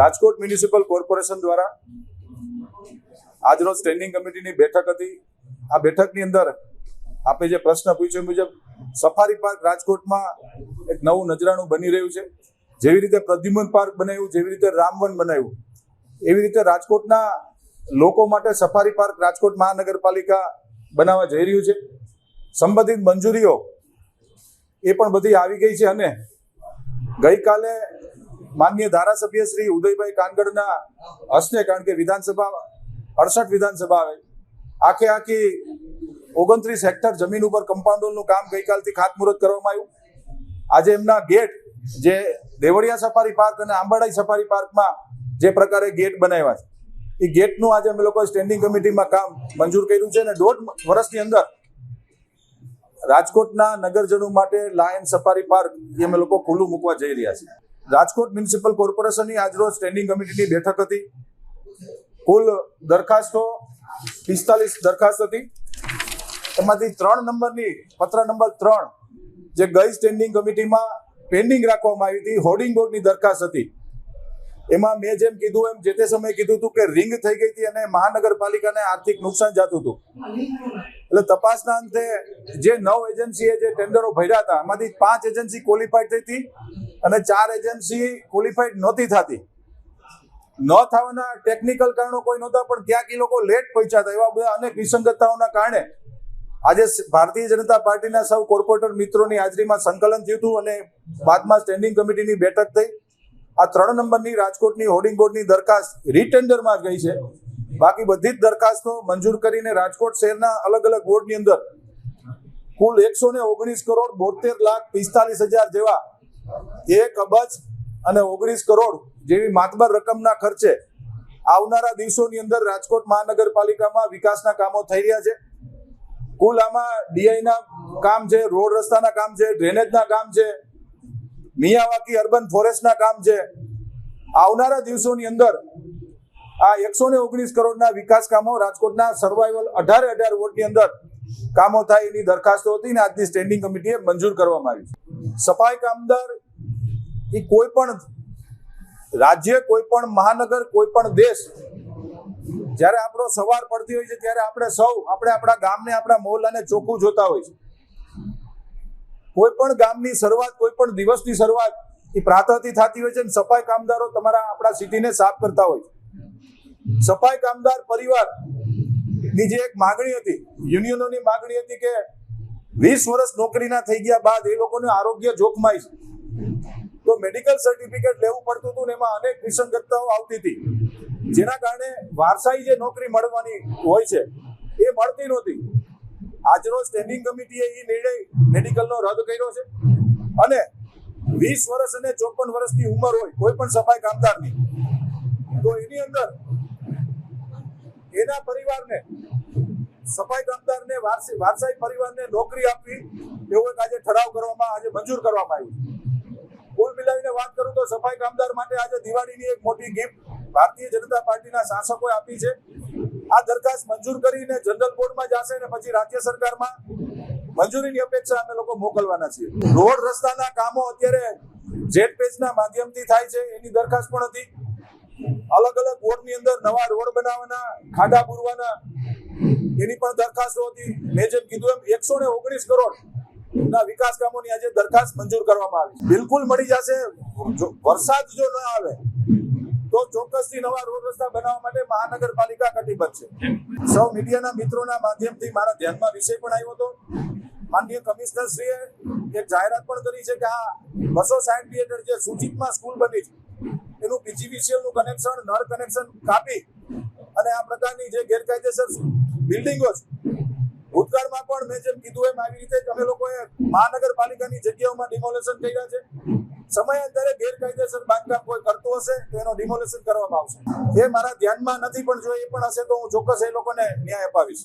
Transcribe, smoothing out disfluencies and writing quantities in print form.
Rajkot municipal corporation દ્વારા આજરોજ standing કમિટીની બેઠક હતી। આ બેઠકની અંદર આપણે જે પ્રશ્ન પૂછ્યો મુજબ સફારી પાર્ક રાજકોટમાં એક નવું નજરાણું બની રહ્યું છે। જેવી રીતે પ્રદ્યુમન પાર્ક બનાવ્યું, જેવી રીતે રામવન બનાવ્યું, એવી રીતે રાજકોટના લોકો માટે સફારી પાર્ક રાજકોટ મહાનગરપાલિકા બનાવવા જઈ રહ્યું છે। સંબંધિત મંજૂરીઓ એ પણ બધી આવી ગઈ છે અને ગઈકાલે માનનીય ધારાસભ્ય શ્રી ઉદયભાઈ કાનગડના હસ્તે, કારણ કે વિધાનસભા 68 વિધાનસભા આવે, આખી 29 હેક્ટર જમીન ઉપર કમ્પાઉન્ડનું કામ ગઈકાલથી ખાતમુહૂર્ત કરવામાં આવ્યું। આજે એમના ગેટ જે દેવળિયા સફારી પાર્ક અને આંબાડાઈ સફારી પાર્કમાં જે પ્રકારે ગેટ બનાવ્યા છે, એ ગેટનું આજે અમે લોકોએ સ્ટેન્ડિંગ કમિટીમાં કામ મંજૂર કર્યું છે અને 1.5 વર્ષની અંદર રાજકોટના નગરજનો માટે લાયન સફારી પાર્ક અમે લોકો ખુલ્લું મૂકવા જઈ રહ્યા છીએ। રાજકોટ મ્યુનિસિપલ કોર્પોરેશનની આજરોજ સ્ટેન્ડિંગ કમિટીની બેઠક હતી। કુલ દરખાસ્તો 45 દરખાસ્ત હતી। એમાંથી 3 નંબરની પત્ર નંબર 3 જે ગઈ સ્ટેન્ડિંગ કમિટીમાં પેન્ડિંગ રાખવામાં આવી હતી, હોર્ડિંગ બોર્ડની દરખાસ્ત હતી। એમાં મેં જેમ કીધું એમ જે તે સમયે કીધું હતું કે રિંગ થઈ ગઈ હતી અને મહાનગરપાલિકાને આર્થિક નુકસાન જતું હતું। એટલે તપાસના અંતે જે 9 એજન્સીએ જે ટેન્ડરો ભર્યા હતા એમાંથી 5 એજન્સી ક્વોલિફાઈડ થઈ હતી અને 4 એજન્સી ક્વોલિફાઈડ નહોતી થતી। ન થવાના ટેકનિકલ કારણો કોઈ નહોતા, પણ ક્યાંક એ લોકો લેટ પહોંચ્યા હતા। એવા બધા અનેક વિસંગતતાઓના કારણે આજે ભારતીય જનતા પાર્ટીના સૌ કોર્પોરેટર મિત્રોની હાજરીમાં સંકલન થયું હતું અને બાદમાં સ્ટેન્ડિંગ કમિટીની બેઠક થઈ। આ 3 નંબરની રાજકોટની હોર્ડિંગ બોર્ડની દરખાસ્ત રીટેન્ડરમાં ગઈ છે। બાકી બધી જ દરખાસ્તો મંજૂર કરીને રાજકોટ શહેરના અલગ અલગ વોર્ડની અંદર કુલ 119 કરોડ 72,45,000 જેવા 1 અબજ અને 19 કરોડ જેવી માતબર રકમના ખર્ચે આવનારા દિવસોની અંદર રાજકોટ મહાનગરપાલિકામાં વિકાસના કામો થઈ રહ્યા છે। કુલ આમાં ડીઆઈના કામ છે, રોડ રસ્તાના કામ છે, ડ્રેનેજના કામ છે, મિયાવાકી અર્બન ફોરેસ્ટના કામ છે। આવનારા દિવસોની અંદર આ 119 કરોડના વિકાસ કામો રાજકોટના સર્વાઈવલ 18 વોર્ડની અંદર કામો થાય એની દરખાસ્તો હતી ને આજની સ્ટેન્ડિંગ કમિટીએ મંજૂર કરવામાં આવી છે। સફાઈ કામદાર એ કોઈ પણ રાજ્ય, કોઈ પણ મહાનગર, કોઈ પણ દેશ જ્યારે આપણો સવાર પડતી હોય છે ત્યારે આપણે આપણા ગામને, આપણા મહોલ્લાને ચોખ્ખું જોતા હોય છે। કોઈ પણ ગામની શરૂઆત, કોઈ પણ દિવસની શરૂઆત એ પ્રાતઃથી થતી હોય છે અને સફાઈ કામદારો આપણા સિટીને સાફ કરતા હોય છે। સફાઈ કામદાર પરિવારની જે એક માગણી હતી, યુનિયનોની માગણી હતી કે 20 વર્ષ નોકરીના થઈ ગયા બાદ એ લોકોનું આરોગ્ય જોખમાય છે, તો મેડિકલ સર્ટિફિકેટ લેવું પડતું હતું ને એમાં અનેક વિસંગતતાઓ આવતી હતી, જેના કારણે વારસાઈ જે નોકરી મળવાની હોય છે એ મળતી નહોતી। આજરોજ સ્ટેન્ડિંગ કમિટીએ એ નિર્ણય મેડિકલનો રદ કર્યો છે અને 20 વર્ષ અને 54 વર્ષની ઉંમર હોય કોઈ પણ સફાઈ કામદારની, તો એની અંદર એના પરિવારને, સફાઈ કામદારને, વારસાઈ પરિવારને નોકરી આપવી એવો એક આજે ઠરાવ કરવામાં, આજે મંજૂર કરવામાં આવ્યું। કુલ મિલાવીને વાત કરું તો સફાઈ કામદાર માટે આજે દિવાળીની એક મોટી ગિફ્ટ ભારતીય જનતા પાર્ટીના શાસકોએ આપી છે। આ દરખાસ્ત મંજૂર કરીને જનરલ બોર્ડમાં જશે અને પછી રાજ્ય સરકારમાં મંજૂરીની અપેક્ષા અમે લોકો મોકલવાના છીએ। રોડ રસ્તાના કામો અત્યારે જેટ પેચના માધ્યમથી થાય છે એની દરખાસ્ત પણ હતી। અલગ અલગ વોર્ડની અંદર નવા રોડ બનાવવાના, ખાડા પૂરવાના એની પણ દરખાસ્તો હતી। મેં જેમ કીધું એમ 119 કરોડ ના વિકાસ કામોની આજે દરખાસ્ત મંજૂર કરવામાં આવી છે। બિલકુલ મળી જશે। વરસાદ જો ન આવે તો ચોક્કસથી નવા રોડ રસ્તા બનાવવા માટે મહાનગરપાલિકા કટિબદ્ધ છે। સૌ મીડિયાના મિત્રોના માધ્યમથી મારા ધ્યાનમાં વિષય પણ આવ્યો હતો। માનનીય કમિશનરશ્રીએ એક જાહેરાત પણ કરી છે કે આ 260 મીટર જે સૂચિતમાં સ્કૂલ બની છે એનું પીજીવીસીએલનું કનેક્શન, નળ કનેક્શન કાપી અને આ પ્રકારની જે ગેરકાયદેસર બિલ્ડિંગો છે, ભૂતકાળમાં પણ મેં જેમ કીધું એમ આવી રીતે અમે લોકોએ મહાનગરપાલિકાની જગ્યાઓમાં ડિમોલેશન કર્યા છે। સમયાંતરે ગેરકાયદેસર બાંધકામ કોઈ કરતું હશે તો એનો ડિમોલેશન કરવામાં આવશે। એ મારા ધ્યાનમાં નથી, પણ જો એ પણ હશે તો હું ચોક્કસ એ લોકોને ન્યાય અપાવીશ।